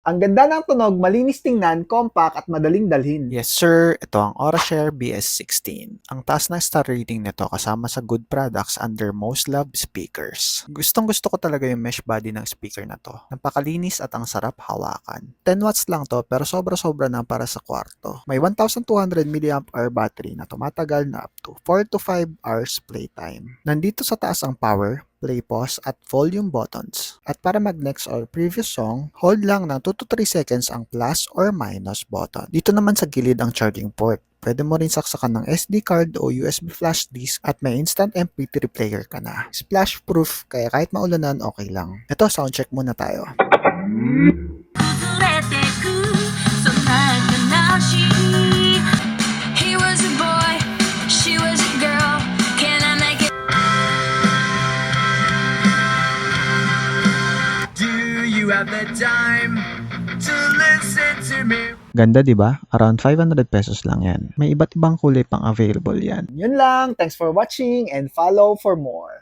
Ang ganda ng tunog, malinis tingnan, compact at madaling dalhin. Yes sir, ito ang Aurashare BS16. Ang taas na star rating nito kasama sa good products under most loved speakers. Gustong gusto ko talaga yung mesh body ng speaker na to. Napakalinis at ang sarap hawakan. 10 watts lang to pero sobra-sobra na para sa kwarto. May 1200 mAh battery na tumatagal na up to 4 to 5 hours playtime. Nandito sa taas ang power, play pause at volume buttons. At para mag-next or previous song, hold lang ng 2 to 3 seconds ang plus or minus button. Dito naman sa gilid ang charging port. Pwede mo rin saksakan ng SD card o USB flash disk at may instant MP3 player ka na. Splash proof kaya kahit maulanan okay lang. Ito, soundcheck muna tayo. He was a boy, she was a girl. Can I make it? Do you have the time to listen to me? Ganda 'di ba? Around 500 pesos lang 'yan. May iba't ibang kulay pang available 'yan. Yun lang, thanks for watching and follow for more.